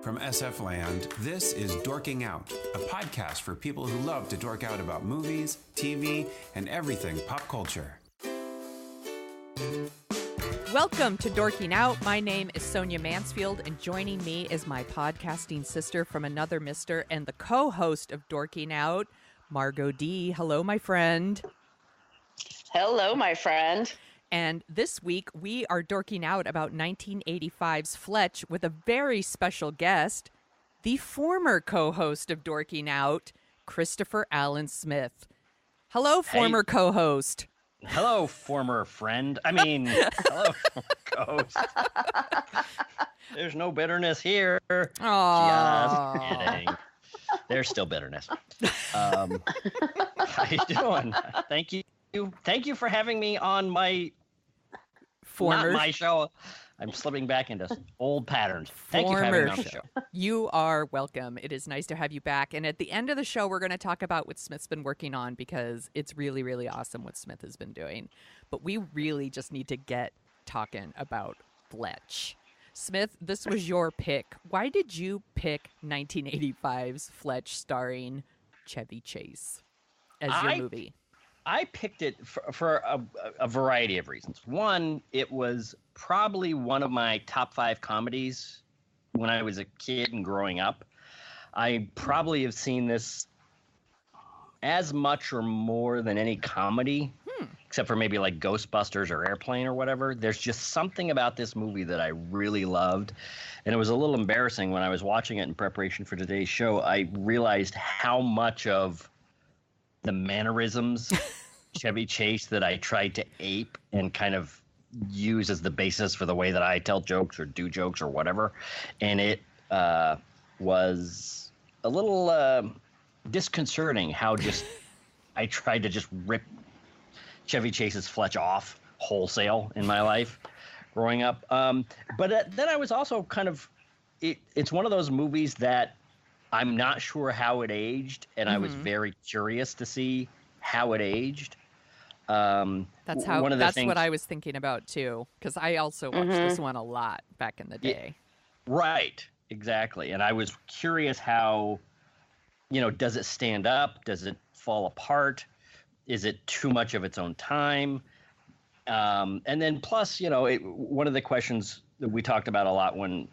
From SF Land, this is Dorking Out, a podcast for people who love to dork out about movies, TV, and everything pop culture. Welcome to Dorking Out. My name is Sonia Mansfield, and joining me is my podcasting sister from another mister and the co-host of Dorking Out, Margo D. Hello, my friend. Hello, my friend. And this week, we are dorking out about 1985's Fletch with a very special guest, the former co-host of Dorking Out, Christopher Allan Smith. Hello, former co-host. Hello, former friend. Hello, former co-host. There's no bitterness here. Aww. Just kidding. There's still bitterness. How you doing? Thank you. Thank you for having me on my not my show. I'm slipping back into old patterns. Thank you for having me on the show. You are welcome. It is nice to have you back. And at the end of the show, we're going to talk about what Smith's been working on because it's really, really awesome what Smith has been doing. But we really just need to get talking about Fletch. Smith, this was your pick. Why did you pick 1985's Fletch starring Chevy Chase as your movie? I picked it for a variety of reasons. One, it was probably one of my top 5 comedies when I was a kid and growing up. I probably have seen this as much or more than any comedy, except for maybe like Ghostbusters or Airplane or whatever. There's just something about this movie that I really loved. And it was a little embarrassing when I was watching it in preparation for today's show. I realized how much of the mannerisms Chevy Chase that I tried to ape and kind of use as the basis for the way that I tell jokes or do jokes or whatever. And it was a little disconcerting how just I tried to just rip Chevy Chase's Fletch off wholesale in my life growing up. But then I was also kind of it's one of those movies that I'm not sure how it aged, and I was very curious to see how it aged. That's what I was thinking about too, because I also watched this one a lot back in the day. Right, exactly. And I was curious how, does it stand up? Does it fall apart? Is it too much of its own time? And then plus, one of the questions that we talked about a lot when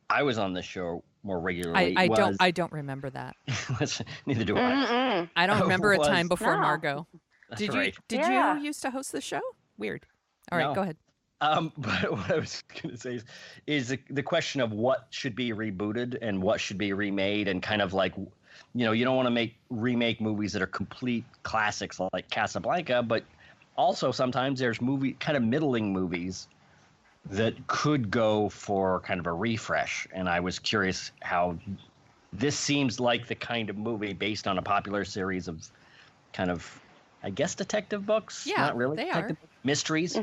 I was on the show more regularly. I don't remember that. Neither do I. I don't remember a time before Margo. Did right. you used to host the show? Weird. All right, go ahead. But what I was going to say is the question of what should be rebooted and what should be remade, and kind of like, you don't want to remake movies that are complete classics like Casablanca, but also sometimes there's kind of middling movies that could go for kind of a refresh. And I was curious how this seems like the kind of movie based on a popular series of kind of, I guess, detective books. Yeah, not really they detective are. Mysteries.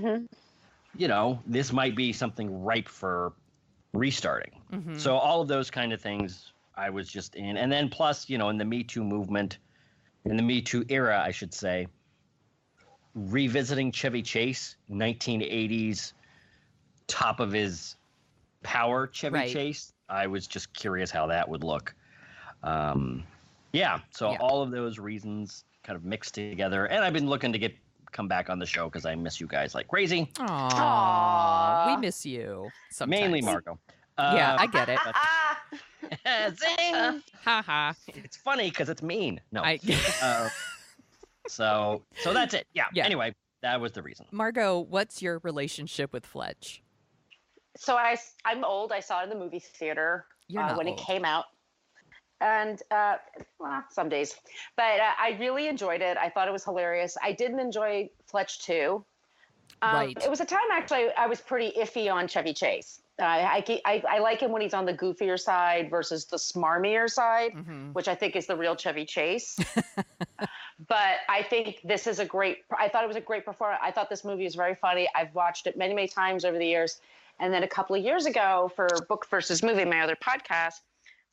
This might be something ripe for restarting. So all of those kind of things I was just in. And then plus, in the Me Too movement, in the Me Too era, I should say, revisiting Chevy Chase, 1980s, top of his power Chevy Chase. I was just curious how that would look. All of those reasons kind of mixed together. And I've been looking to come back on the show because I miss you guys like crazy. Aww. We miss you sometimes. Mainly Margo. Yeah, I get it. Zing! Ha. It's funny because it's mean. No. So that's it. Yeah. Anyway, that was the reason. Margo, what's your relationship with Fletch? So I'm old. I saw it in the movie theater when it came out. And some days. But I really enjoyed it. I thought it was hilarious. I didn't enjoy Fletch 2. Right. It was a time, actually, I was pretty iffy on Chevy Chase. I like him when he's on the goofier side versus the smarmier side, which I think is the real Chevy Chase. But I think this is I thought it was a great performance. I thought this movie is very funny. I've watched it many, many times over the years. And then a couple of years ago for Book versus Movie, my other podcast,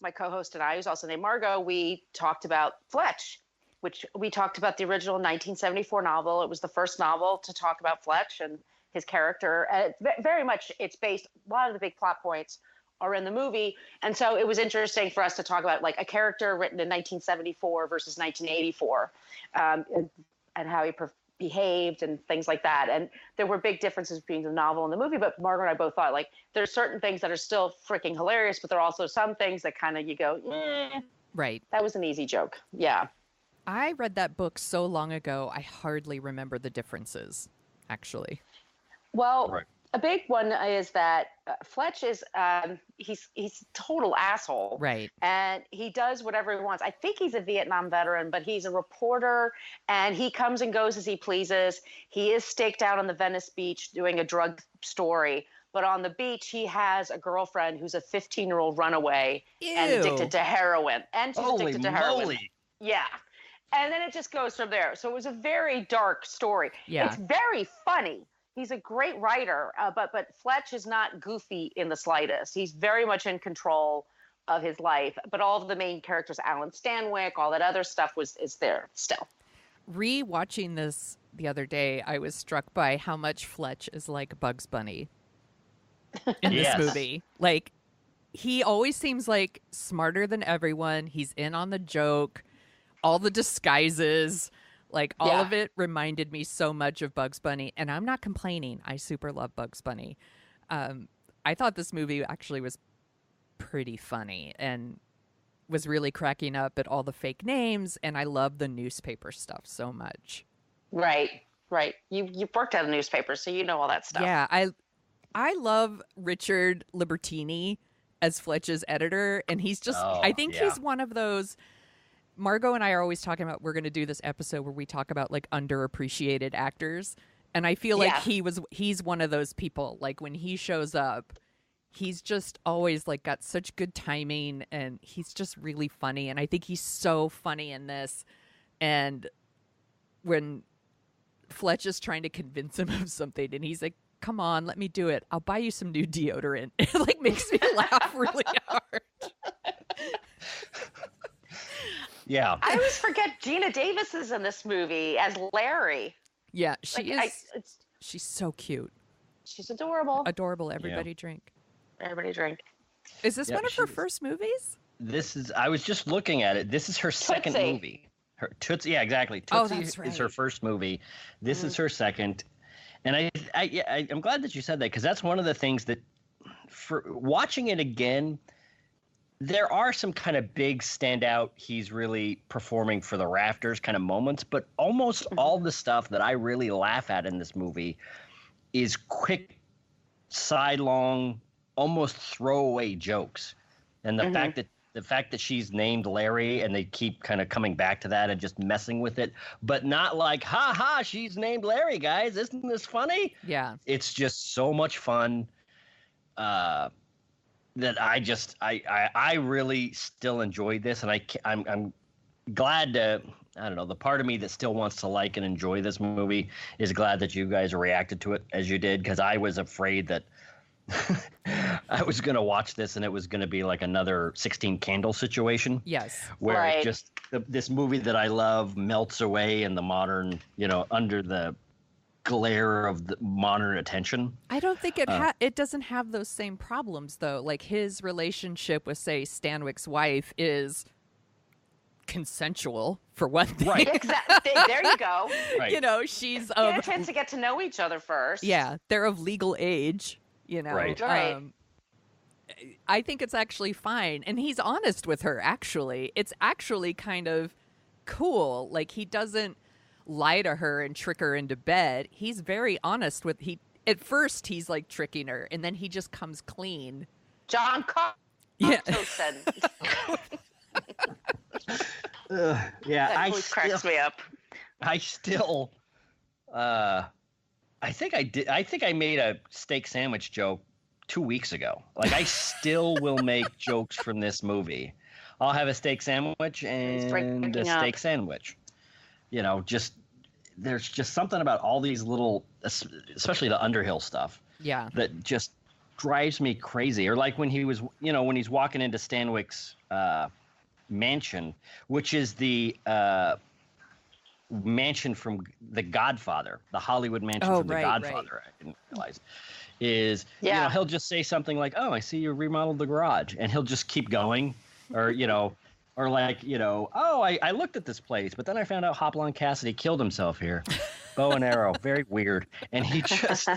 my co-host and I, who's also named Margo, we talked about Fletch, which we talked about the original 1974 novel. It was the first novel to talk about Fletch and his character. Very much, it's based, a lot of the big plot points are in the movie. And so it was interesting for us to talk about like a character written in 1974 versus 1984, and how he behaved and things like that. And there were big differences between the novel and the movie, but Margaret and I both thought like there's certain things that are still freaking hilarious, but there are also some things that kind of you go, Right. That was an easy joke. Yeah. I read that book so long ago, I hardly remember the differences, actually. Well, Right. a big one is that Fletch is he's a total asshole, Right. and he does whatever he wants. I think he's a Vietnam veteran, but he's a reporter, and he comes and goes as he pleases. He is staked out on the Venice beach doing a drug story, but on the beach he has a girlfriend who's a 15-year-old runaway and addicted to heroin, and she's Holy addicted to heroin. moly. Yeah. And then it just goes from there. So it was a very dark story. Yeah. It's very funny. He's a great writer, but Fletch is not goofy in the slightest. He's very much in control of his life. But all of the main characters, Alan Stanwyck, all that other stuff is there still. Re-watching this the other day, I was struck by how much Fletch is like Bugs Bunny in Yes. this movie. Like, he always seems like smarter than everyone. He's in on the joke, all the disguises. Like, all of it reminded me so much of Bugs Bunny. And I'm not complaining. I super love Bugs Bunny. I thought this movie actually was pretty funny and was really cracking up at all the fake names. And I love the newspaper stuff so much. Right. You worked at a newspaper, so you know all that stuff. Yeah, I love Richard Libertini as Fletch's editor. And he's just, I think he's one of those... Margo and I are always talking about we're going to do this episode where we talk about like underappreciated actors, and I feel like he's one of those people. Like when he shows up, he's just always like got such good timing, and he's just really funny. And I think he's so funny in this. And when Fletch is trying to convince him of something, and he's like, "Come on, let me do it. I'll buy you some new deodorant." It like makes me laugh really hard. Yeah. I always forget Gina Davis is in this movie as Larry. Yeah, she Like, is. She's so cute. She's adorable. Adorable. Everybody drink. Everybody drink. Is this Yeah, one of her first movies? I was just looking at it. This is her second Tootsie. movie. Her Tootsie, yeah, exactly. Oh, Tootsie that's is her right. first movie. This is her second. And I'm glad that you said that, because that's one of the things that, for watching it again, there are some kind of big standout, he's really performing for the rafters kind of moments, but almost all the stuff that I really laugh at in this movie is quick, sidelong, almost throwaway jokes. And the fact that she's named Larry and they keep kind of coming back to that and just messing with it, but not like, ha ha, she's named Larry, guys. Isn't this funny? Yeah. It's just so much fun. That I really still enjoyed this, and I'm glad to, I don't know, the part of me that still wants to like and enjoy this movie is glad that you guys reacted to it as you did, because I was afraid that I was going to watch this and it was going to be like another 16 Candles situation. Yes. Where it just this movie that I love melts away in the modern, under the glare of the modern attention. I don't think it doesn't have those same problems though. Like his relationship with, say, Stanwyck's wife is consensual for one thing. Right. Exactly. There you go. Right. She's Get a chance to get to know each other first. Yeah, they're of legal age. Right. I think it's actually fine, and he's honest with her. Actually, it's actually kind of cool. Like he doesn't lie to her and trick her into bed. He's very honest with at first he's like tricking her, and then he just comes clean. John Carlton. Yeah, That always cracks me up. I still I think I made a steak sandwich joke 2 weeks ago. Like I still will make jokes from this movie. I'll have a steak sandwich and a steak sandwich. There's just something about all these little, especially the Underhill stuff. Yeah. That just drives me crazy. Or like when when he's walking into Stanwyck's mansion, which is the mansion from The Godfather, the Hollywood mansion from The Godfather. Right. I didn't realize is he'll just say something like, "Oh, I see you remodeled the garage," and he'll just keep going, or or like "Oh, I looked at this place, but then I found out Hopalong Cassidy killed himself here." Bow and arrow, very weird, and he just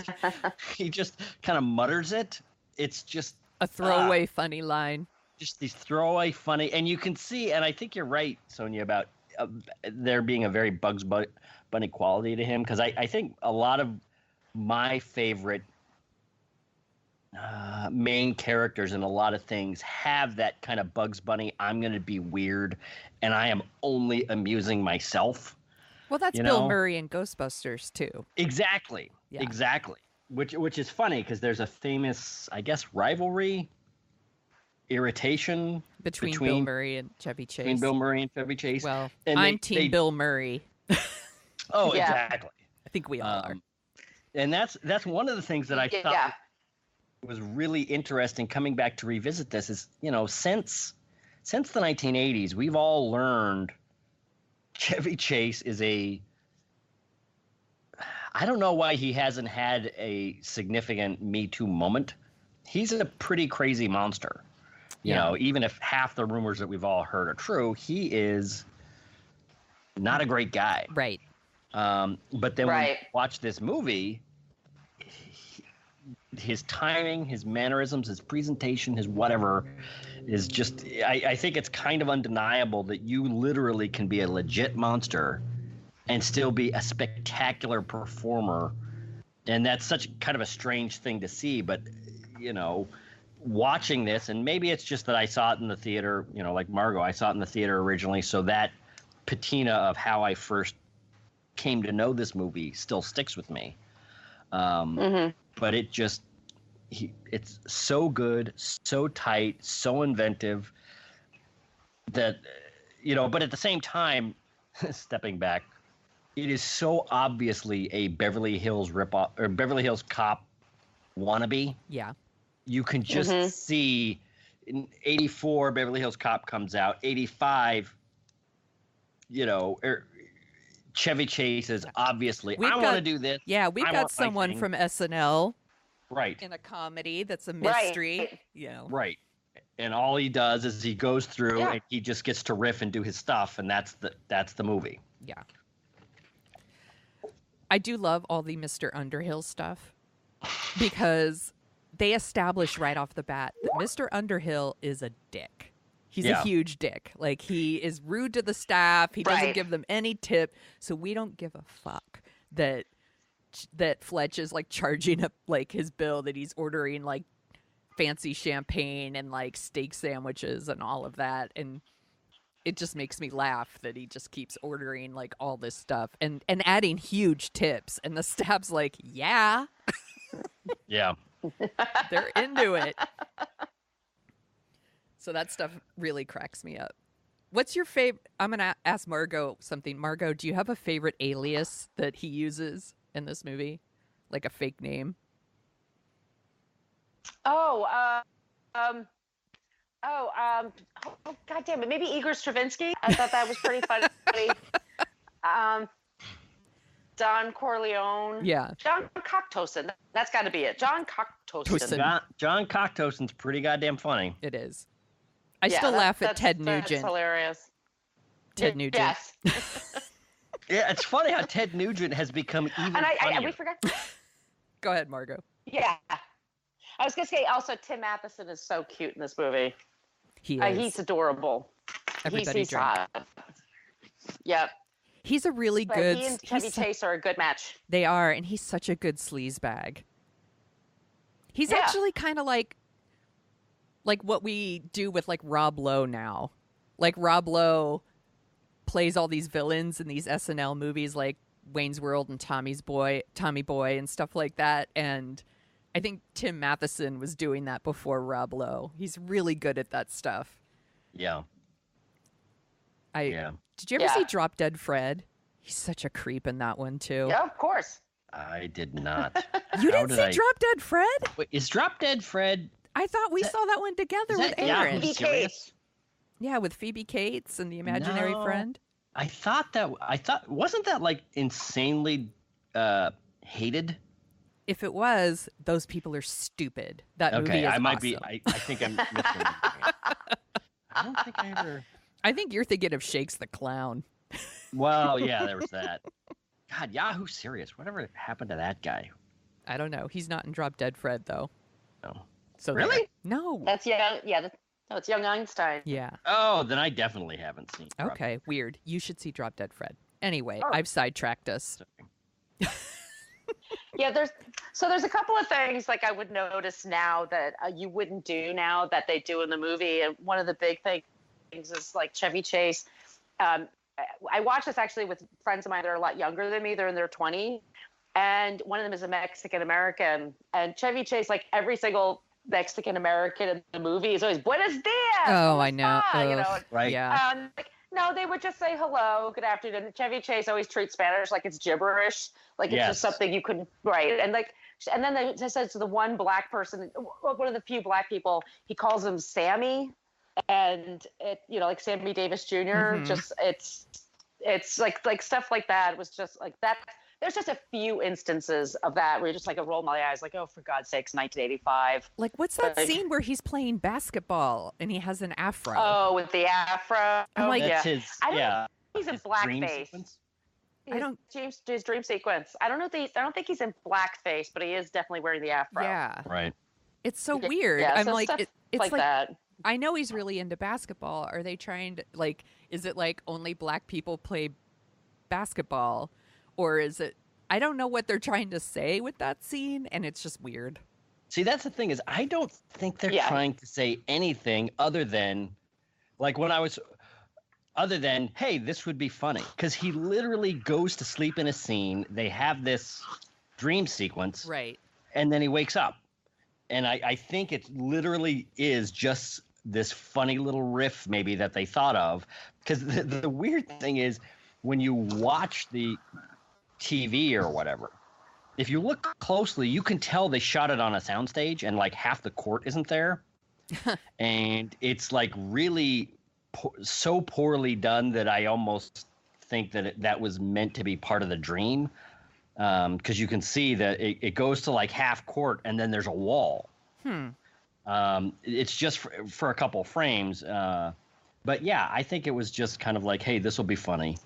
kind of mutters it. It's just a throwaway funny line. Just these throwaway funny, and you can see, and I think you're right, Sonia, about there being a very Bugs Bunny quality to him, because I think a lot of my favorite main characters in a lot of things have that kind of Bugs Bunny, I'm going to be weird, and I am only amusing myself. Well, that's Bill Murray in Ghostbusters, too. Exactly. Yeah. Exactly. Which is funny, because there's a famous, I guess, rivalry, irritation between Bill Murray and Chevy Chase. Between Bill Murray and Chevy Chase. Well, and I'm Team Bill Murray. Oh, yeah. Exactly. I think we all are. And that's one of the things that I thought was really interesting coming back to revisit this is, since the 1980s, we've all learned Chevy Chase is I don't know why he hasn't had a significant Me Too moment. He's a pretty crazy monster. Even if half the rumors that we've all heard are true, he is not a great guy. Right. But then when you watch this movie, his timing, his mannerisms, his presentation, his whatever is just, I think it's kind of undeniable that you literally can be a legit monster and still be a spectacular performer. And that's such kind of a strange thing to see. But, watching this, and maybe it's just that I saw it in the theater, like Margo, I saw it in the theater originally. So that patina of how I first came to know this movie still sticks with me. But it just, it's so good, so tight, so inventive that, but at the same time, stepping back, it is so obviously a Beverly Hills ripoff or Beverly Hills Cop wannabe. Yeah. You can just see in 84, Beverly Hills Cop comes out, 85, Chevy Chase is obviously, I want to do this. Yeah, we've got someone from SNL. Right. In a comedy that's a mystery. Right. Right. And all he does is he goes through and he just gets to riff and do his stuff, and that's the movie. Yeah. I do love all the Mr. Underhill stuff because they establish right off the bat that Mr. Underhill is a dick. He's a huge dick. Like, he is rude to the staff. He doesn't give them any tip. So we don't give a fuck that Fletch is like charging up like his bill, that he's ordering like fancy champagne and like steak sandwiches and all of that. And it just makes me laugh that he just keeps ordering like all this stuff and adding huge tips. And the staff's like, yeah. Yeah. They're into it. So that stuff really cracks me up. What's your favorite? I'm going to ask Margo something. Margo, do you have a favorite alias that he uses in this movie? Like a fake name? God damn it. Maybe Igor Stravinsky. I thought that was pretty funny. Don Corleone. Yeah. John Cocktoson. That's got to be it. John Cocktoson. John Cocktoson's pretty goddamn funny. It is. I still laugh at Ted Nugent. That's hilarious. Ted Nugent. Yes. Yeah, it's funny how Ted Nugent has become even funnier. We forgot. Go ahead, Margo. Yeah. I was going to say also Tim Matheson is so cute in this movie. He is. He's adorable. He's hot. Yep. He's a really good... He and Chevy Chase are a good match. They are, and he's such a good sleazebag. He's actually kind of like what we do with like Rob Lowe now. Like Rob Lowe plays all these villains in these SNL movies like Wayne's World and Tommy Boy and stuff like that. And I think Tim Matheson was doing that before Rob Lowe. He's really good at that stuff. Yeah. Did you ever see Drop Dead Fred? He's such a creep in that one too. Yeah, of course. I did not. You didn't see Drop Dead Fred? Wait, is Drop Dead Fred? I thought we saw that one together with Aaron. Phoebe Cates. Yeah, with Phoebe Cates and the imaginary friend. I thought wasn't that like insanely hated? If it was, those people are stupid. That movie Okay, is I might awesome. be. I think I'm missing. I don't think I ever. I think you're thinking of Shakes the Clown. Well, yeah, there was that. God, Yahoo Serious. Whatever happened to that guy? I don't know. He's not in Drop Dead Fred, though. No. So Really? No. That's young. Yeah, no, it's young Einstein. Yeah. Oh, then I definitely haven't seen. Okay, weird. You should see Drop Dead Fred. Anyway, Oh. I've sidetracked us. Yeah, there's a couple of things like I would notice now that you wouldn't do now that they do in the movie. And one of the big things is like Chevy Chase. I watched this actually with friends of mine that are a lot younger than me. They're in their 20s. And one of them is a Mexican American. And Chevy Chase, like every single Mexican American in the movie is always Buenos dias. Oh, I know. You know, Right. Yeah. no, they would just say hello, good afternoon. Chevy Chase always treats Spanish like it's gibberish, like it's just something you couldn't write. And then they says to the one black person, one of the few black people, he calls him Sammy, and it, you know, like Sammy Davis Jr. Just it's like stuff like that. It was just like that. There's just a few instances of that where you're just like, I roll my eyes, like, oh, for God's sakes, 1985. Like, what's that scene where he's playing basketball and he has an afro? Oh, with the afro. I'm like, That's yeah. his. I don't Yeah. He's in his dream blackface. sequence? His dream sequence. I don't think he's in blackface, but he is definitely wearing the afro. Yeah. Right. It's so weird. Yeah, I'm so like, stuff it's like that. I know he's really into basketball. Are they trying to, like, is it like only black people play basketball? Or is it, I don't know what they're trying to say with that scene, and it's just weird. See, that's the thing is, I don't think they're trying to say anything other than, like other than, hey, this would be funny. Because he literally goes to sleep in a scene. They have this dream sequence. Right. And then he wakes up. And I think it literally is just this funny little riff maybe that they thought of. Because the weird thing is, when you watch the TV or whatever, if you look closely, you can tell they shot it on a soundstage and like half the court isn't there. And it's like really so poorly done that I almost think that that was meant to be part of the dream. Because you can see that it goes to like half court and then there's a wall. It's just for a couple frames. But yeah, I think it was just kind of like, hey, this will be funny.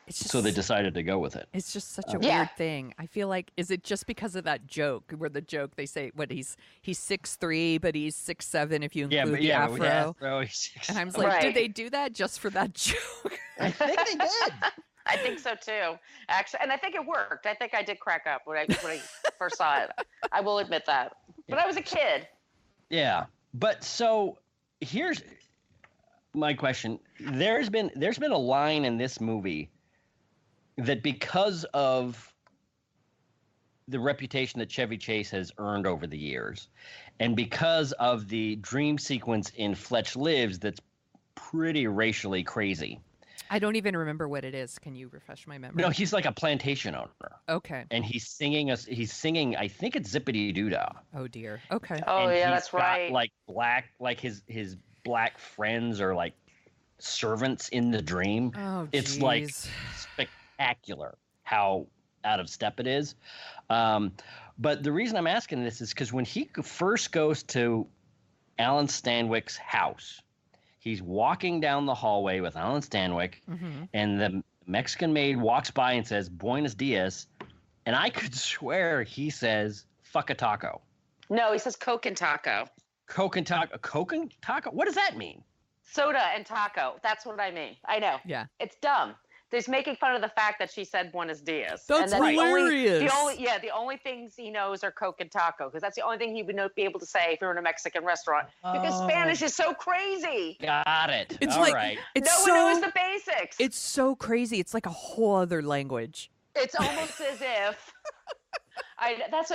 So they decided to go with it. It's just such a weird thing. I feel like, is it just because of that joke where the joke they say, what, he's 6'3", but he's 6'7" if you include the afro. And I'm like, did they do that just for that joke? I think they did. I think so too, actually, and I think it worked. I think I did crack up when I first saw it. I will admit that, but I was a kid. Yeah, but so here's my question: there's been a line in this movie that, because of the reputation that Chevy Chase has earned over the years, and because of the dream sequence in Fletch Lives, that's pretty racially crazy. I don't even remember what it is. Can you refresh my memory? No, he's like a plantation owner. Okay. And he's singing, I think it's Zippity Doo-Dah. Oh dear. Okay. Oh and yeah, he's that's got, right. like his black friends are like servants in the dream. Oh, it's like spectacular how out of step it is. But the reason I'm asking this is because when he first goes to Alan Stanwyck's house, he's walking down the hallway with Alan Stanwyck, and the Mexican maid walks by and says, Buenos dias. And I could swear he says, fuck a taco. No, he says Coke and taco. Coke and taco? Coke and taco? What does that mean? Soda and taco. That's what I mean. I know. Yeah. It's dumb. He's making fun of the fact that she said Buenos dias. That's hilarious. The only things he knows are Coke and taco, because that's the only thing he would be able to say if you're in a Mexican restaurant. Because Spanish is so crazy. Got it. It's All like, right. it's no so, one knows the basics. It's so crazy. It's like a whole other language. It's almost as if that's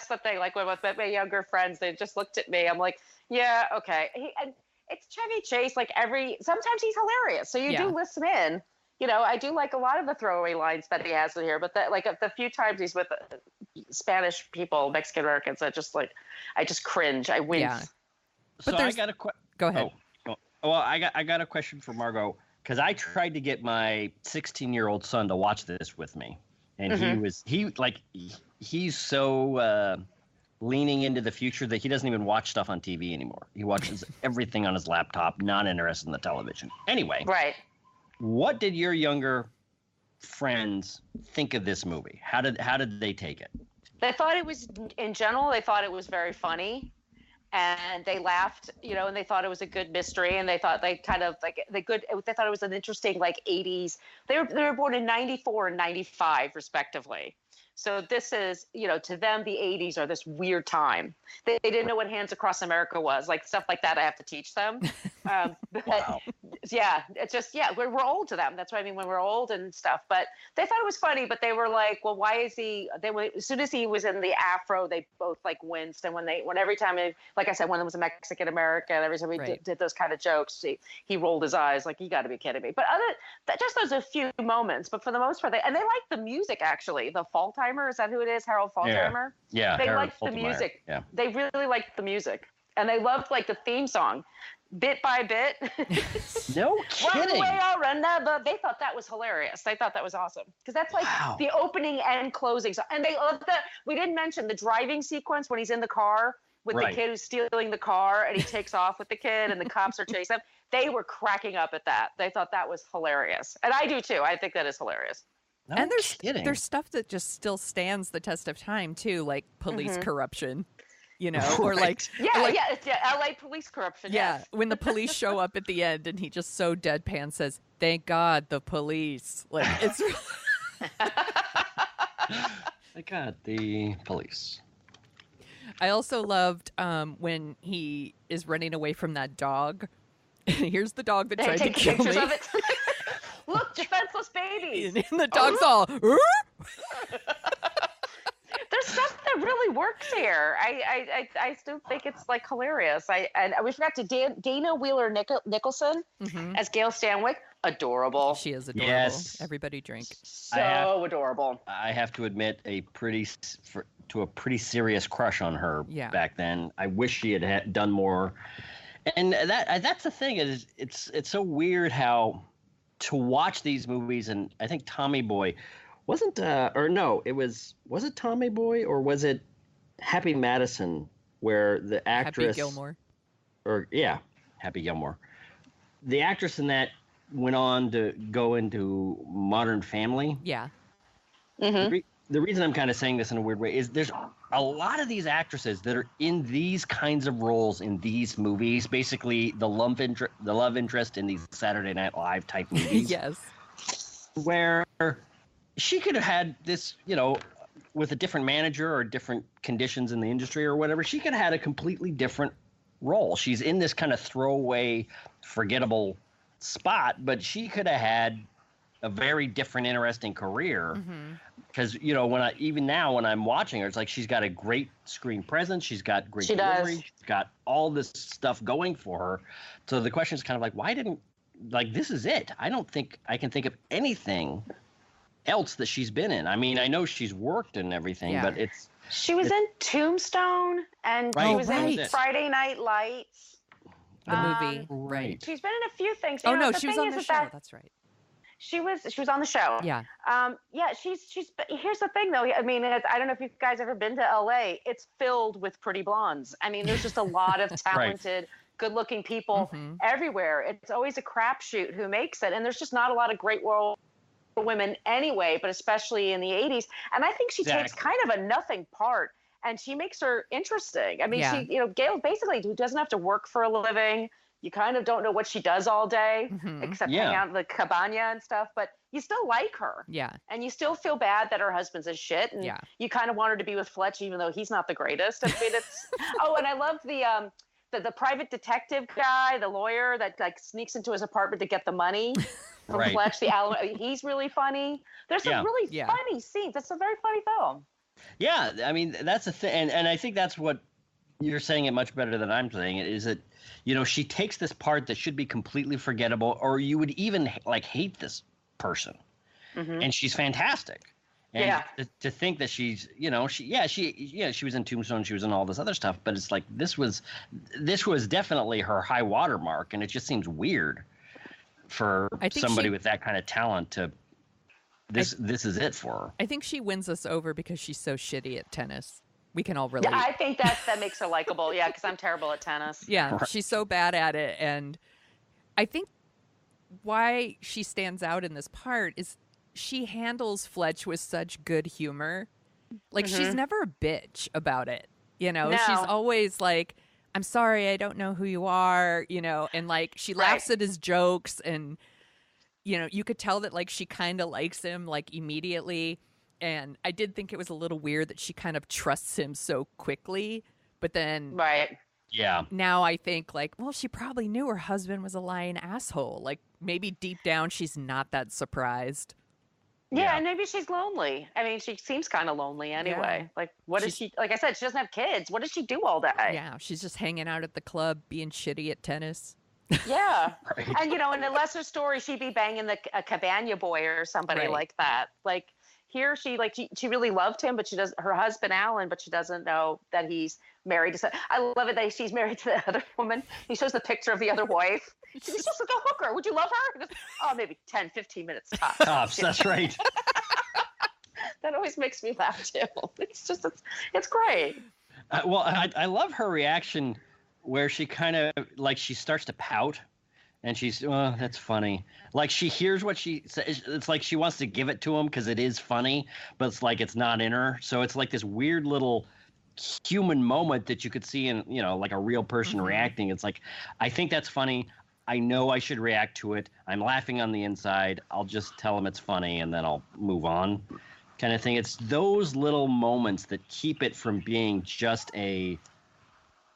the thing. Like with my younger friends, they just looked at me. I'm like, yeah, okay. And it's Chevy Chase. Like sometimes he's hilarious. So you do listen in. You know, I do like a lot of the throwaway lines that he has in here, but that, like, the few times he's with Spanish people, Mexican Americans, I just cringe. I wince. Yeah. So I got a Go ahead. Well, I got a question for Margo. because I tried to get my 16-year-old son to watch this with me, and he's so leaning into the future that he doesn't even watch stuff on TV anymore. He watches everything on his laptop, not interested in the television. Anyway, Right. what did your younger friends think of this movie? How did they take it? They thought it was, in general, they thought it was very funny, and they laughed, and they thought it was a good mystery, and they thought they thought it was an interesting 80s. They were born in 94 and 95 respectively. So this is, to them, the 80s are this weird time. They didn't know what Hands Across America was, stuff like that I have to teach them. But Wow. yeah, it's just, we're old to them. That's what I mean, when we're old and stuff. But they thought it was funny, but they were like, well, why is he, as soon as he was in the afro, they both winced. And when every time, like I said, when there was a Mexican American, every time we did those kind of jokes, he rolled his eyes like, you got to be kidding me. But just those a few moments, but for the most part, they liked the music, actually. The Faultimer, is that who it is? Harold Faultimer? Yeah. They Harold liked the Faltermeyer. music. Yeah. They really liked the music. And they loved the theme song. Bit by bit. No Run kidding. away or another. They thought that was hilarious. They thought that was awesome. Because that's Wow. the opening and closing song. And they loved we didn't mention the driving sequence when he's in the car with the kid who's stealing the car, and he takes off with the kid and the cops are chasing him. They were cracking up at that. They thought that was hilarious. And I do too. I think that is hilarious. No And kidding. there's stuff that just still stands the test of time too, like police corruption, or Right. It's LA police corruption. yeah, Yes. when the police show up at the end and he just so deadpan says, "Thank God the police." It's I got the police. I also loved when he is running away from that dog. Here's the dog that They tried to take kill pictures me. of it. Look, defenseless babies. And the dog's all, There's stuff that really works here. I still think it's hilarious. We forgot to Dana Wheeler Nicholson as Gail Stanwyck. Adorable. She is adorable. Yes. Everybody drink. So adorable. I have to admit a pretty serious crush on her back then. I wish she had done more. And that's the thing, is it's so weird how to watch these movies, and I think Tommy Boy wasn't was it Tommy Boy or was it Happy Madison, where the actress Happy Gilmore. Happy Gilmore. The actress in that went on to go into Modern Family. Yeah. Mm-hmm. The reason I'm kind of saying this in a weird way is there's a lot of these actresses that are in these kinds of roles in these movies, basically the love interest in these Saturday Night Live type movies. Yes. Where she could have had this, with a different manager or different conditions in the industry or whatever, she could have had a completely different role. She's in this kind of throwaway, forgettable spot, but she could have had a very different, interesting career. Because even now when I'm watching her, it's like she's got a great screen presence, she's got great delivery, she's got all this stuff going for her. So the question is kind of why didn't this is it? I don't think I can think of anything else that she's been in. I mean, I know she's worked and everything, but she was in Tombstone, and she was in Friday Night Lights. The movie. Right. She's been in a few things. Oh no, she was on the show. That's right. She was on the show. Yeah. She's here's the thing though. I mean, I don't know if you guys ever been to LA. It's filled with pretty blondes. I mean, there's just a lot of talented, good-looking people everywhere. It's always a crapshoot who makes it, and there's just not a lot of great role women anyway, but especially in the 80s. And I think she takes kind of a nothing part, and she makes her interesting. I mean, she, Gail basically doesn't have to work for a living. You kind of don't know what she does all day, except hang out in the cabana and stuff, but you still like her. Yeah. And you still feel bad that her husband's a shit. And you kind of want her to be with Fletch, even though he's not the greatest. I mean, it's, and I love the private detective guy, the lawyer that sneaks into his apartment to get the money from Fletch, the Allan. He's really funny. There's some really funny scenes. It's a very funny film. Yeah. I mean, that's the thing. And I think that's what you're saying it much better than I'm saying it, is that, she takes this part that should be completely forgettable, or you would even hate this person. And she's fantastic. And to think that she's, she was in Tombstone, she was in all this other stuff, but it's this was definitely her high water mark, and it just seems weird for I think somebody with that kind of talent to. This is it for her. I think she wins us over because she's so shitty at tennis. We can all relate. Yeah, I think that makes her likable. Yeah, because I'm terrible at tennis. Yeah, she's so bad at it. And I think why she stands out in this part is she handles Fletch with such good humor. Like, she's never a bitch about it. You know, No. she's always like, I'm sorry, I don't know who you are, you know, and like she laughs at his jokes, and, you know, you could tell that like she kind of likes him like immediately. And I did think it was a little weird that she kind of trusts him so quickly. But then Yeah. now I think like, well, she probably knew her husband was a lying asshole. Like maybe deep down she's not that surprised. Yeah, and maybe she's lonely. I mean, she seems kind of lonely anyway. Yeah. Like, what does she, like I said, she doesn't have kids. What does she do all day? Yeah, she's just hanging out at the club being shitty at tennis. Yeah. And, you know, in a lesser story, she'd be banging a cabana boy or somebody like that. Like, here she really loved him, but her husband Allan, but she doesn't know that he's married to. I love it that she's married to the other woman. He shows the picture of the other wife. She's just like a hooker. Would you love her? He goes, oh, maybe 10, 15 minutes tops. Tops, that's right. That always makes me laugh too. It's great. Well, I love her reaction where she kind of like she starts to pout. And she's, oh, that's funny. Like she hears what she says. It's like she wants to give it to him because it is funny, but it's like it's not in her. So it's like this weird little human moment that you could see in, you know, like a real person reacting. It's like, I think that's funny. I know I should react to it. I'm laughing on the inside. I'll just tell him it's funny and then I'll move on, kind of thing. It's those little moments that keep it from being just a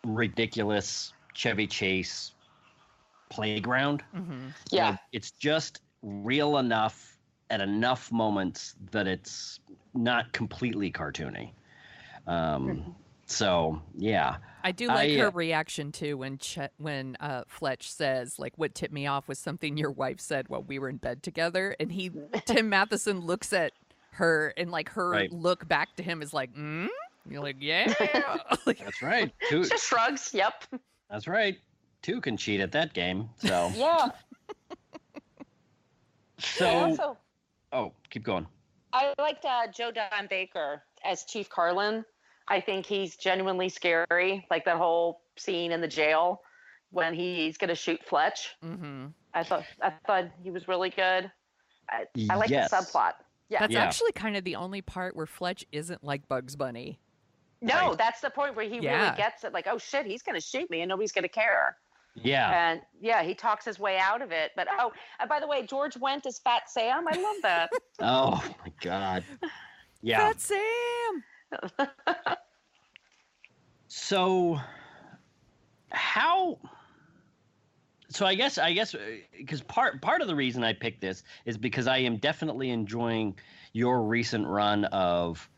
ridiculous Chevy Chase playground. Yeah. You know, it's just real enough at enough moments that it's not completely cartoony. So yeah, I do like her reaction too when Fletch says like, what tipped me off was something your wife said while we were in bed together, and Tim Matheson looks at her and like her look back to him is like, you're like, yeah. That's right. Just shrugs. Yep. That's right. Two can cheat at that game. So yeah. So keep going. I liked Joe Don Baker as Chief Carlin. I think he's genuinely scary. Like that whole scene in the jail when he's going to shoot Fletch. I thought he was really good. I like the subplot. Yeah. That's actually kind of the only part where Fletch isn't like Bugs Bunny. No, that's the point where he really gets it. Like, oh shit, he's going to shoot me and nobody's going to care. Yeah. And yeah, he talks his way out of it. But and by the way, George Wendt is Fat Sam. I love that. Oh my God. Yeah. Fat Sam. So I guess because part of the reason I picked this is because I am definitely enjoying your recent run of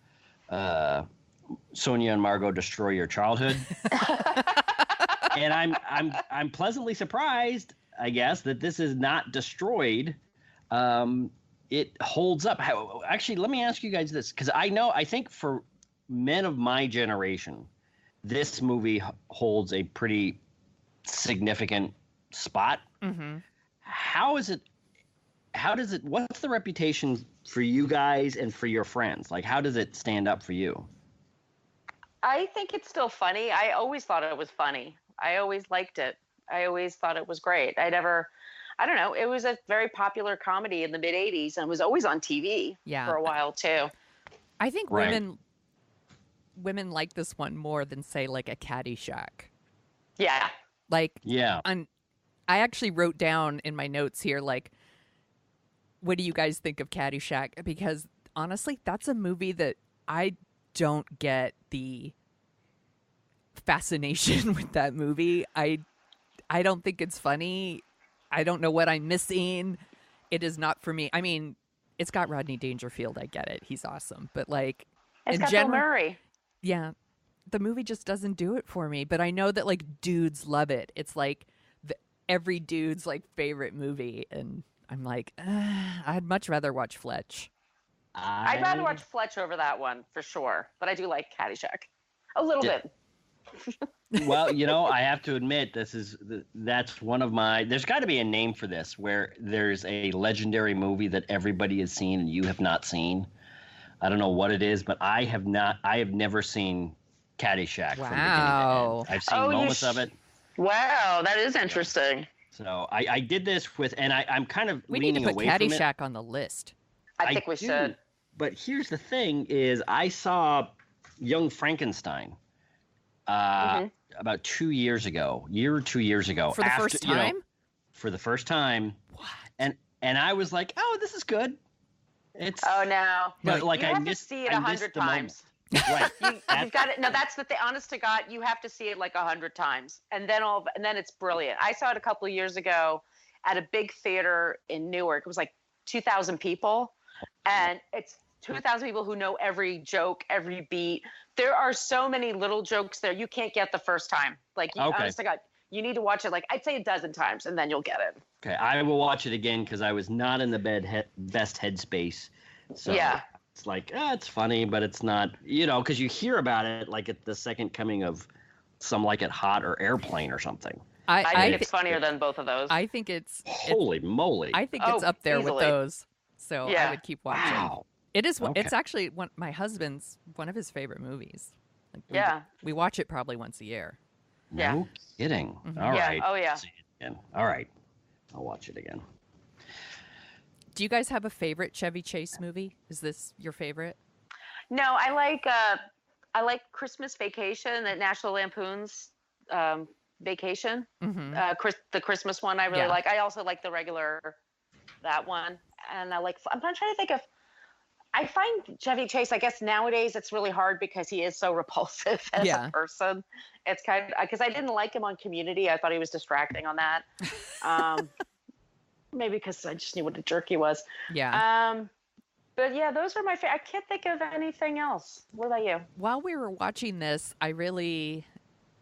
Sonia and Margo Destroy Your Childhood. And I'm pleasantly surprised, I guess, that this is not destroyed. It holds up. Actually, let me ask you guys this, because I think for men of my generation, this movie holds a pretty significant spot. What's the reputation for you guys and for your friends? Like, how does it stand up for you? I think it's still funny. I always thought it was funny. I always liked it. I always thought it was great. I don't know. It was a very popular comedy in the mid 80s and was always on TV for a while too. I think women like this one more than say like a Caddyshack. Yeah. Like, yeah. I actually wrote down in my notes here, like, what do you guys think of Caddyshack? Because honestly, that's a movie that I don't get the fascination with that movie. I don't think it's funny. I don't know what I'm missing. It is not for me. I mean, it's got Rodney Dangerfield. I get it. He's awesome. But like, it's got Bill Murray. Yeah. The movie just doesn't do it for me. But I know that like dudes love it. It's like every dude's like favorite movie. And I'm like, I'd much rather watch Fletch. I'd rather watch Fletch over that one for sure. But I do like Caddyshack a little bit. Well, I have to admit, that's one of my. There's got to be a name for this, where there's a legendary movie that everybody has seen and you have not seen. I don't know what it is, but I have never seen Caddyshack from beginning to end. I've seen moments of it. Wow, that is interesting. So I did this with, and I'm kind of we need to put away Caddyshack on the list. I think we should. But here's the thing: is I saw Young Frankenstein about 2 years ago, year or 2 years ago. For the first time? For the first time. What? And I was like, oh, this is good. It's no. But like you have to see it 100 times. Right. You've got it. No, that's the thing. Honest to God, you have to see it like 100 times, and then it's brilliant. I saw it a couple of years ago at a big theater in Newark. It was like 2,000 people, and it's 2,000 people who know every joke, every beat. There are so many little jokes there you can't get the first time. Like, honest to God, you need to watch it like I'd say a dozen times, and then you'll get it. Okay, I will watch it again because I was not in the best headspace. So yeah. It's like, it's funny, but it's not, because you hear about it like at the second coming of Some Like It Hot or Airplane or something. I think it's funnier than both of those. I think it's holy moly. I think it's up there easily. with those. So I would keep watching. Wow. It is. Okay. It's actually my husband's one of his favorite movies. Like we watch it probably once a year. No kidding. Mm-hmm. All right. Oh yeah. See it again. All right. I'll watch it again. Do you guys have a favorite Chevy Chase movie? Is this your favorite? No, I like Christmas Vacation at National Lampoon's Vacation. Mm-hmm. The Christmas one I really like. I also like the regular, that one. And I'm trying to think of, I find Chevy Chase, I guess nowadays it's really hard because he is so repulsive as a person. It's kind of, because I didn't like him on Community. I thought he was distracting on that. Maybe because I just knew what a jerk he was. Yeah. But yeah, those are my favorite. I can't think of anything else. What about you? While we were watching this, I really,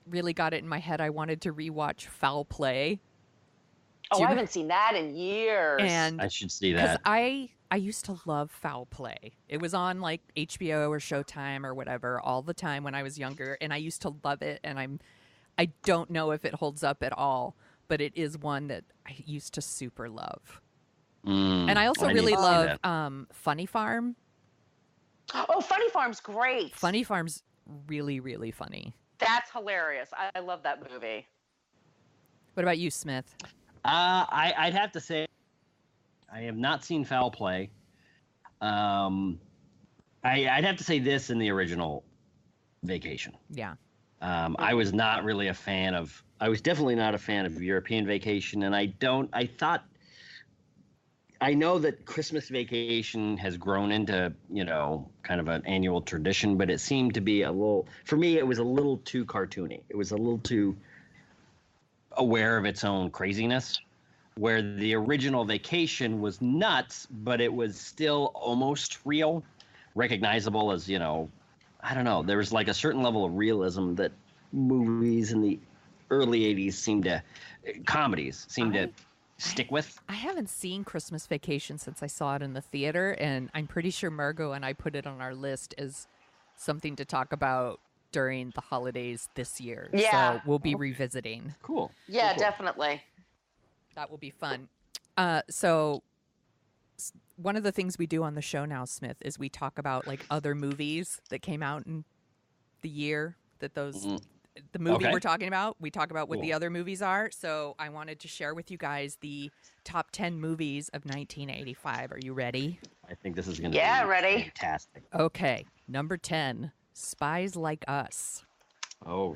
really got it in my head. I wanted to rewatch Foul Play. I haven't seen that in years. And I should see that. I used to love Foul Play. It was on like HBO or Showtime or whatever all the time when I was younger, and I used to love it. And I don't know if it holds up at all, but it is one that I used to super love. And I also really love Funny Farm. Oh, Funny Farm's great. Funny Farm's really, really funny. That's hilarious. I love that movie. What about you, Smith? I'd have to say I have not seen Foul Play. I'd have to say this in the original Vacation. Yeah. I was not really a fan of. I was definitely not a fan of European Vacation, and I know that Christmas Vacation has grown into, kind of an annual tradition, but it seemed to be for me, it was a little too cartoony. It was a little too aware of its own craziness, where the original Vacation was nuts, but it was still almost real, recognizable as, I don't know. There was like a certain level of realism that movies in the early 80s comedies seem to stick with. I haven't seen Christmas Vacation since I saw it in the theater, and I'm pretty sure Margo and I put it on our list as something to talk about during the holidays this year. Yeah. So we'll be revisiting. Cool. Yeah, cool. Definitely. That will be fun. So one of the things we do on the show now, Smith, is we talk about like other movies that came out in the year that the movie we're talking about. We talk about what the other movies are. So I wanted to share with you guys the top 10 movies of 1985. Are you ready? I think this is going to be ready. Fantastic. Okay. Number 10, Spies Like Us. Oh,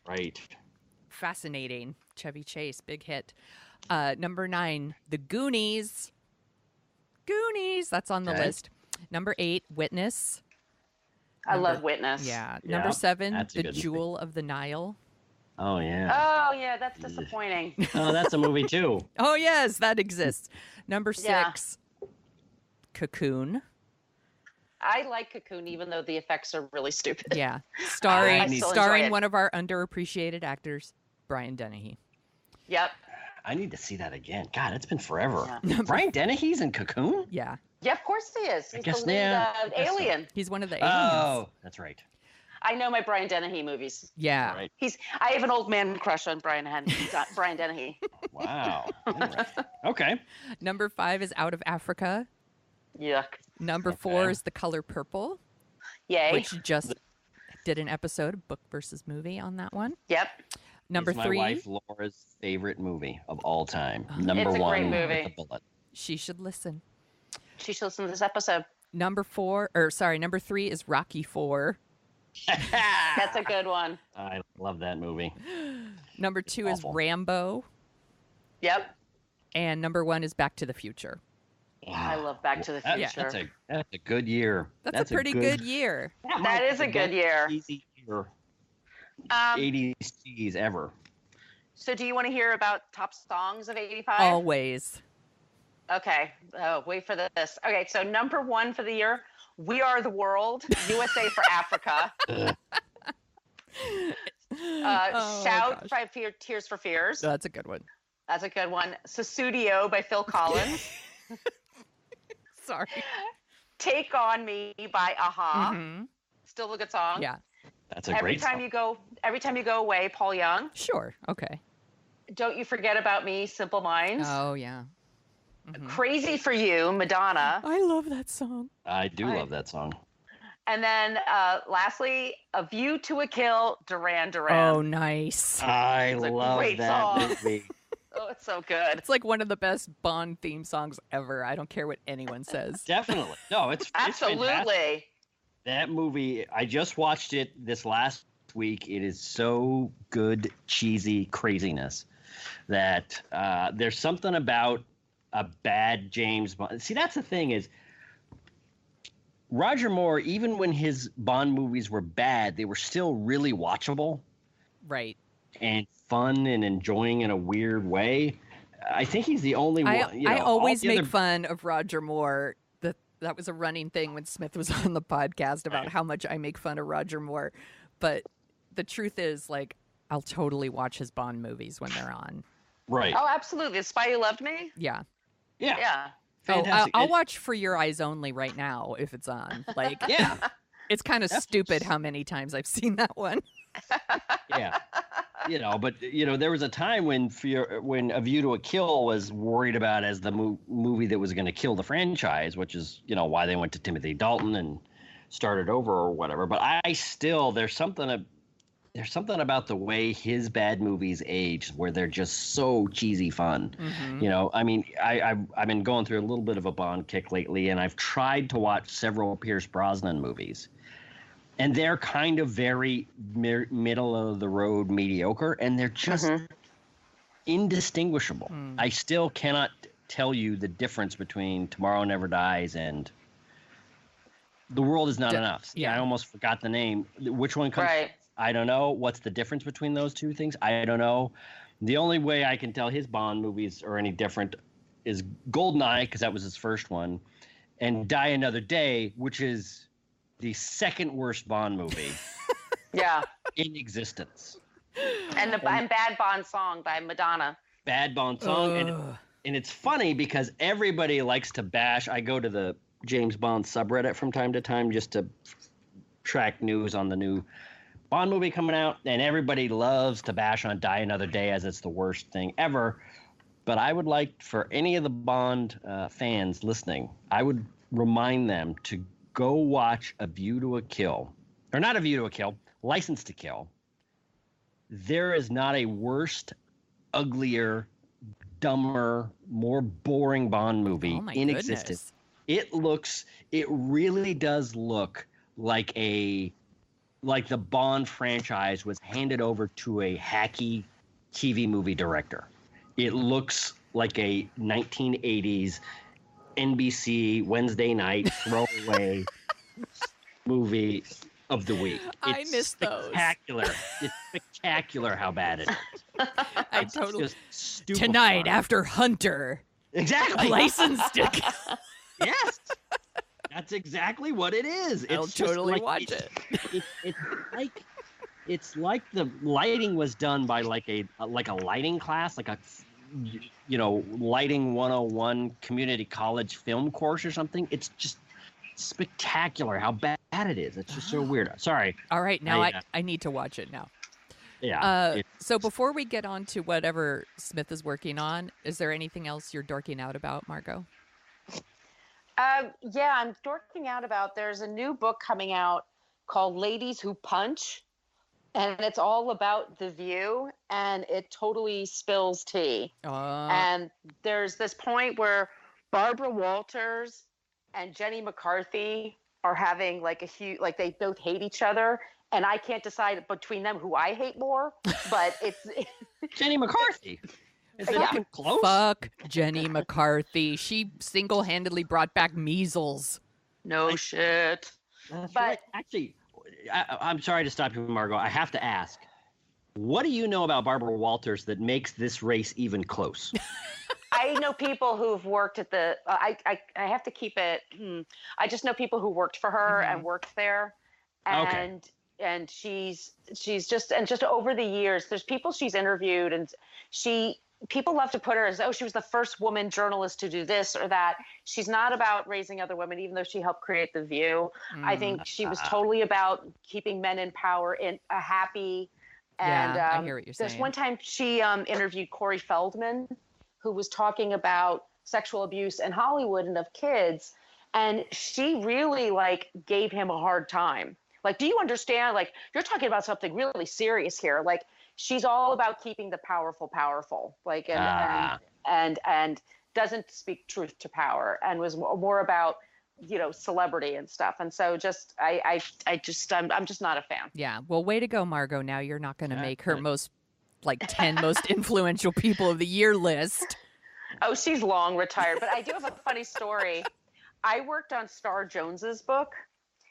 right. Fascinating. Chevy Chase, big hit. Number 9, The Goonies. Goonies, that's on the list. Number 8, Witness. I love Witness. Yeah. Number 7, The Jewel of the Nile. Oh, yeah. Oh, yeah, that's disappointing. Oh, that's a movie, too. Oh, yes, that exists. Number 6, Cocoon. I like Cocoon, even though the effects are really stupid. Yeah. I Starring one of our underappreciated actors, Brian Dennehy. Yep. I need to see that again. God, it's been forever. Yeah. Brian Dennehy's in Cocoon? Yeah. Yeah, of course he is. He's guess, the lead I guess alien. He's one of the aliens. Oh, that's right. I know my Brian Dennehy movies. Yeah. Right. I have an old man crush on Brian Dennehy. Wow. Interesting. Okay. Number 5 is Out of Africa. Yuck. Number Okay. 4 is The Color Purple, Yay. which just did an episode, book versus movie, on that one. Yep. Number It's 3, my wife Laura's favorite movie of all time. Number It's a one great movie. with a bullet. she should listen. She should listen to this episode. Number 3 is Rocky 4. That's a good one. I love that movie. Number 2 is Awful. Rambo. Yep. And number 1 is Back to the Future. I love Back to the Future. That's a good year. That's a pretty good year. That is a good year. Easy year. 80s 80s cheese ever. So do you want to hear about top songs of 85? Always. Okay. Oh, wait for this. Okay, so number 1 for the year, We Are the World, USA for Africa. Shout gosh. by Tears for Fears. That's a good one. That's a good one. Susudio by Phil Collins. Sorry. Take on Me by Aha. Mhm. Still a good song. Yeah. That's a Every great time song. every time you go away, Paul Young. Sure. Okay. Don't You Forget About Me, Simple Minds. Oh, yeah. Mhm. Crazy for You, Madonna. I love that song. I do Right. love that song. And then lastly, A View to a Kill, Duran Duran. Oh, nice. I It's a love great that song. movie. Oh, it's so good. It's like one of the best Bond theme songs ever. I don't care what anyone says. Definitely. No, it's fantastic. Absolutely. That movie, I just watched it this last week. It is so good, cheesy craziness that there's something about a bad James Bond. See, that's the thing is, Roger Moore, even when his Bond movies were bad, they were still really watchable Right. and fun and enjoying in a weird way. I think he's the only one. I always all the make other- fun of Roger Moore. That was a running thing when Smith was on the podcast about how much I make fun of Roger Moore. But the truth is, like, I'll totally watch his Bond movies when they're on. Right. Oh, absolutely. The Spy Who Loved Me? Yeah. Yeah. Yeah. Fantastic. I'll And- watch For Your Eyes Only right now if it's on. Like, Yeah. it's kind of stupid how many times I've seen that one. Yeah. But there was a time when A View to a Kill was worried about as the movie that was going to kill the franchise, which is why they went to Timothy Dalton and started over or whatever. But there's something about the way his bad movies age where they're just so cheesy fun. Mhm. I mean, I've been going through a little bit of a Bond kick lately, and I've tried to watch several Pierce Brosnan movies. And they're kind of very middle of the road mediocre, and they're just indistinguishable. I still cannot tell you the difference between Tomorrow Never Dies and The World Is Not Enough. See, yeah. I almost forgot the name. Which one comes? Right. I don't know. What's the difference between those two things? I don't know. The only way I can tell his Bond movies are any different is Goldeneye, because that was his first one, and Die Another Day, which is the second worst Bond movie Yeah. in existence. And Bad Bond Song by Madonna. Bad Bond song. And it's funny because everybody likes to bash. I go to the James Bond subreddit from time to time just to track news on the new Bond movie coming out. And everybody loves to bash on Die Another Day as it's the worst thing ever. But I would like for any of the Bond fans listening, I would remind them to go watch A View to a Kill. Or not A View to a Kill, License to Kill. There is not a worse, uglier, dumber, more boring Bond movie Oh my in goodness. existence. It really does look like the Bond franchise was handed over to a hacky TV movie director. It looks like a 1980s NBC Wednesday night throwaway movie of the week. I It's miss those. spectacular. It's spectacular how bad it is. I It's totally. just stupefying. Tonight after Hunter, Exactly. License to Kill. Yes. That's exactly what it is. I'll It's just totally like- watch it. It's like the lighting was done by like a lighting class, like a lighting 101 community college film course or something. It's just spectacular how bad it is. It's just so weird. Sorry. All right, now I need to watch it now. Yeah. So before we get on to whatever Smith is working on, is there anything else you're dorking out about, Margo? Yeah, I'm dorking out about. There's a new book coming out called Ladies Who Punch, and it's all about The View, and it totally spills tea. And there's this point where Barbara Walters and Jenny McCarthy are having like a huge, like they both hate each other, and I can't decide between them who I hate more. But it's Jenny McCarthy. Is it even close? Fuck Jenny McCarthy. She single-handedly brought back measles. No shit. But right. Actually, I'm sorry to stop you, Margo. I have to ask, what do you know about Barbara Walters that makes this race even close? I know people who've worked at the. I have to keep it. I just know people who worked for her and worked there, and she's just over the years. There's people she's interviewed, and people love to put her as, oh, she was the first woman journalist to do this or that. She's not about raising other women, even though she helped create The View. I think she was totally about keeping men in power, in a happy. And I hear what you're saying. There's one time she interviewed Corey Feldman, who was talking about sexual abuse in Hollywood and of kids. And she really gave him a hard time. Like, do you understand? Like, you're talking about something really serious here. Like, she's all about keeping the powerful powerful, like, and doesn't speak truth to power, and was more about, celebrity and stuff. And so I'm just not a fan. Yeah. Well, way to go, Margo. Now you're not going to make her 10 most influential people of the year list. Oh, she's long retired, but I do have a funny story. I worked on Star Jones's book.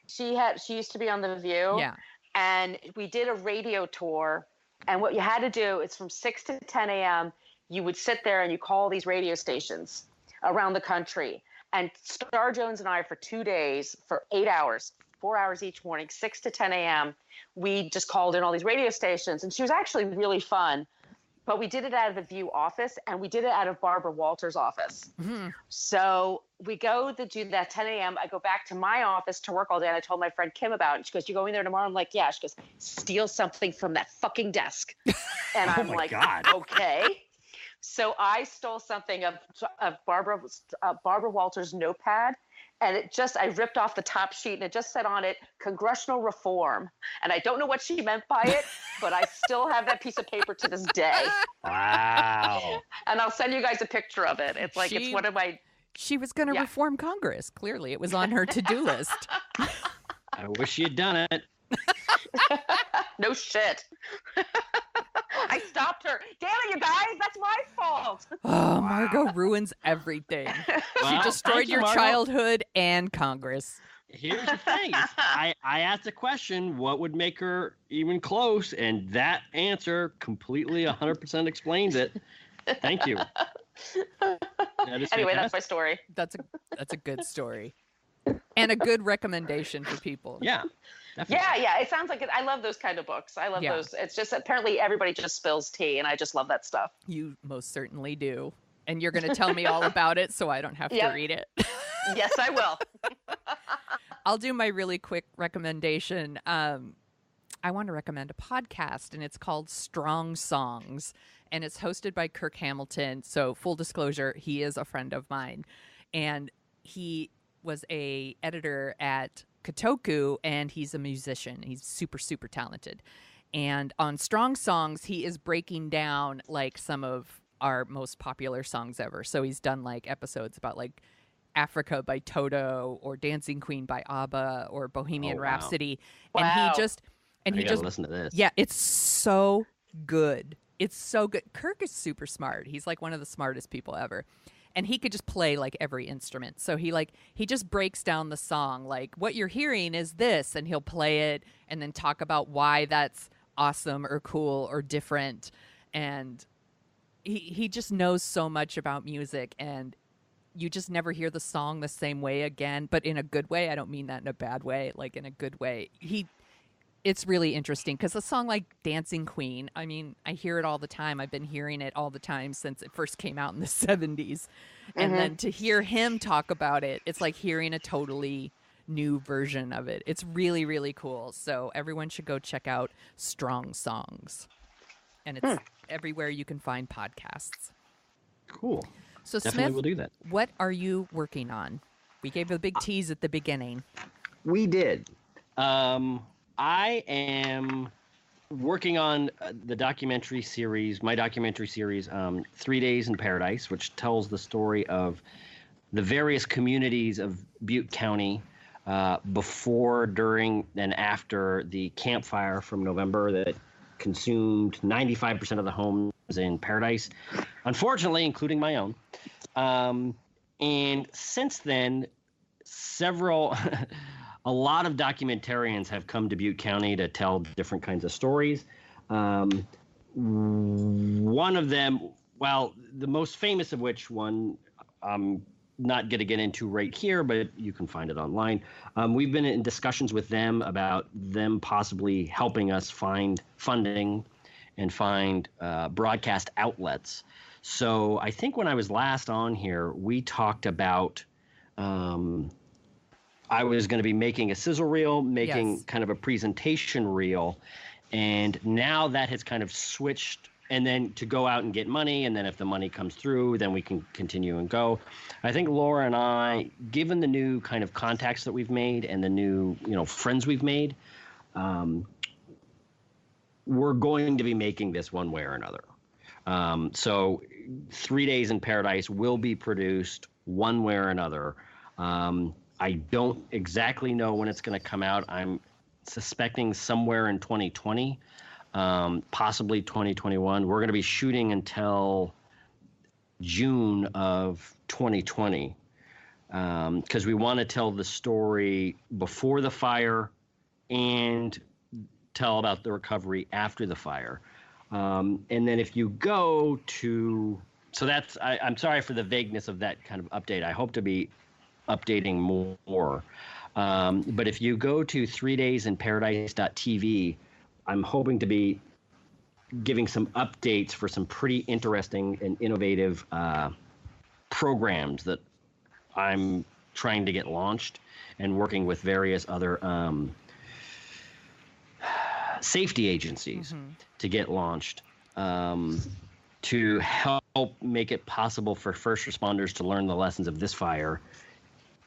She used to be on The View. Yeah. And we did a radio tour. And what you had to do is from 6 to 10 a.m., you would sit there and you call these radio stations around the country. And Star Jones and I, for 2 days, for 8 hours, 4 hours each morning, 6 to 10 a.m., we just called in all these radio stations. And she was actually really fun. But we did it out of the View office, and we did it out of Barbara Walters' office. Mm-hmm. So we go to do that 10 a.m. I go back to my office to work all day, and I told my friend Kim about it. She goes, "You going there tomorrow?" I'm like, "Yeah." She goes, "Steal something from that fucking desk." And I'm like, God. "Okay." So I stole something of Barbara Walters' notepad, and I ripped off the top sheet, and it just said on it, "Congressional Reform." And I don't know what she meant by it, but I still have that piece of paper to this day. Wow. And I'll send you guys a picture of it. It's like, it's one of my... She was going to reform Congress. Clearly, it was on her to-do list. I wish she had done it. No shit. I stopped her. Damn it, you guys. That's my fault. Oh, Margo ruins everything. She destroyed your childhood and Congress. Here's the thing. I asked a question, what would make her even close? And that answer completely 100% explains it. Thank you. Anyway, that's my story. That's a good story. And a good recommendation for people. Yeah. Definitely. Yeah. It sounds like it. I love those kind of books. I love those. It's just apparently everybody just spills tea, and I just love that stuff. You most certainly do. And you're going to tell me all about it so I don't have to read it. Yes, I will. I'll do my really quick recommendation. I want to recommend a podcast, and it's called Strong Songs, and it's hosted by Kirk Hamilton. So full disclosure, he is a friend of mine, and he was a editor at Kotoku, and he's a musician. He's super, super talented. And on Strong Songs, he is breaking down some of our most popular songs ever. So he's done episodes about Africa by Toto, or Dancing Queen by ABBA, or Bohemian Rhapsody. Wow. And he just listen to this. Yeah, it's so good. It's so good. Kirk is super smart. He's one of the smartest people ever. And he could just play every instrument. So he just breaks down the song. What you're hearing is this, and he'll play it and then talk about why that's awesome or cool or different. And he just knows so much about music, and you just never hear the song the same way again, but in a good way. I don't mean that in a bad way, in a good way. It's really interesting because a song like Dancing Queen, I mean, I hear it all the time. I've been hearing it all the time since it first came out in the 70s. And then to hear him talk about it, it's like hearing a totally new version of it. It's really, really cool. So everyone should go check out Strong Songs. And it's everywhere you can find podcasts. Cool. So Definitely Smith, will do that. what are you working on? We gave a big tease at the beginning. We did. I am working on the documentary series, my documentary series, 3 Days in Paradise, which tells the story of the various communities of Butte County before, during, and after the Camp Fire from November that consumed 95% of the homes in Paradise, unfortunately, including my own. And since then, a lot of documentarians have come to Butte County to tell different kinds of stories. One of them, well, the most famous of which one, I'm not going to get into right here, but you can find it online. We've been in discussions with them about them possibly helping us find funding and find broadcast outlets. So I think when I was last on here, we talked about I was going to be making a sizzle reel, making kind of a presentation reel. And now that has kind of switched, and then to go out and get money. And then if the money comes through, then we can continue and go. I think Laura and I, given the new kind of contacts that we've made and the new, friends we've made, we're going to be making this one way or another. So 3 Days in Paradise will be produced one way or another. I don't exactly know when it's going to come out. I'm suspecting somewhere in 2020, possibly 2021. We're going to be shooting until June of 2020 because we want to tell the story before the fire and tell about the recovery after the fire. And then if you go to, so that's, I'm sorry for the vagueness of that kind of update. I hope to be updating more. But if you go to 3daysinparadise.tv, I'm hoping to be giving some updates for some pretty interesting and innovative programs that I'm trying to get launched and working with various other safety agencies to get launched to help make it possible for first responders to learn the lessons of this fire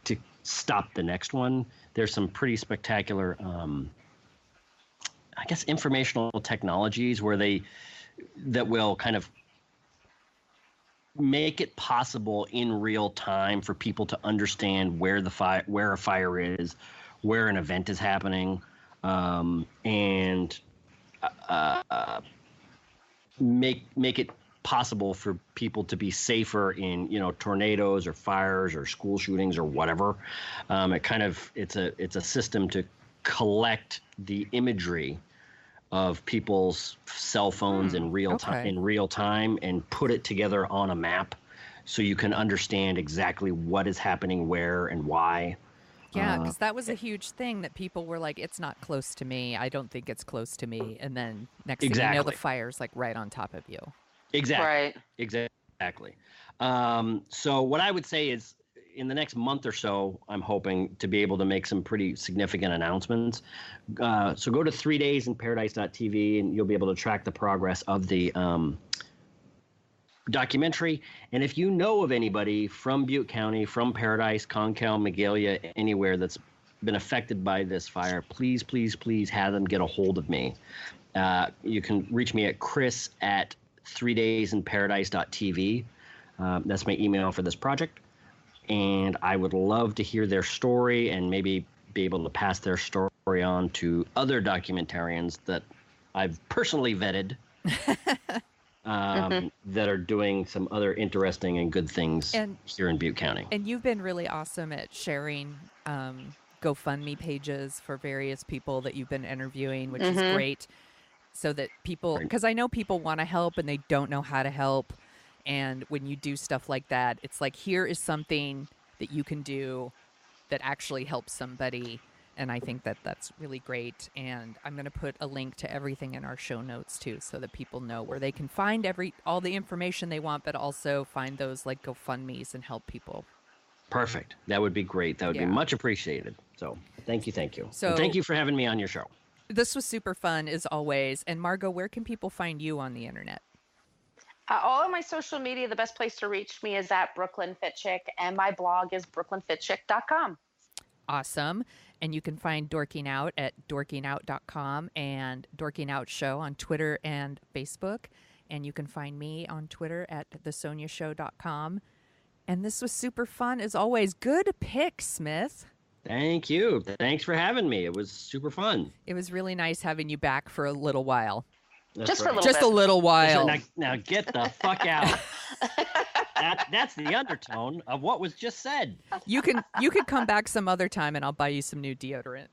to stop the next one. There's some pretty spectacular, informational technologies that will kind of make it possible in real time for people to understand where a fire is, where an event is happening, and make it possible for people to be safer in tornadoes or fires or school shootings or whatever. It's a system to collect the imagery of people's cell phones in real time and put it together on a map so you can understand exactly what is happening where and why. Yeah, because that was a huge thing that people were like, it's not close to me. I don't think it's close to me. And then next thing you know, the fire's like right on top of you. Exactly. Right. Exactly. So what I would say is in the next month or so, I'm hoping to be able to make some pretty significant announcements. So go to 3daysinparadise.tv and you'll be able to track the progress of the documentary. And if you know of anybody from Butte County, from Paradise, Concal, Magalia, anywhere that's been affected by this fire, please, please, please have them get a hold of me. You can reach me at chris@3daysinparadise.tv. That's my email for this project. And I would love to hear their story and maybe be able to pass their story on to other documentarians that I've personally vetted that are doing some other interesting and good things here in Butte County. And you've been really awesome at sharing GoFundMe pages for various people that you've been interviewing, which is great. So that people, because I know people want to help and they don't know how to help. And when you do stuff like that, it's like, here is something that you can do that actually helps somebody. And I think that that's really great. And I'm going to put a link to everything in our show notes too, so that people know where they can find all the information they want, but also find those like GoFundMes and help people. Perfect. That would be great. That would be much appreciated. So thank you. So and thank you for having me on your show. This was super fun as always. And Margo, where can people find you on the internet? All of my social media, the best place to reach me is at Brooklyn Fit Chick, and my blog is brooklynfitchick.com. Awesome. And you can find Dorking Out at dorkingout.com and Dorking Out Show on Twitter and Facebook. And you can find me on Twitter at thesoniashow.com. And this was super fun as always. Good pick, Smith. Thank you. Thanks for having me. It was super fun. It was really nice having you back for a little while. Just for a little Just bit. a little while. Now get the fuck out. That's the undertone of what was just said. You could come back some other time and I'll buy you some new deodorant.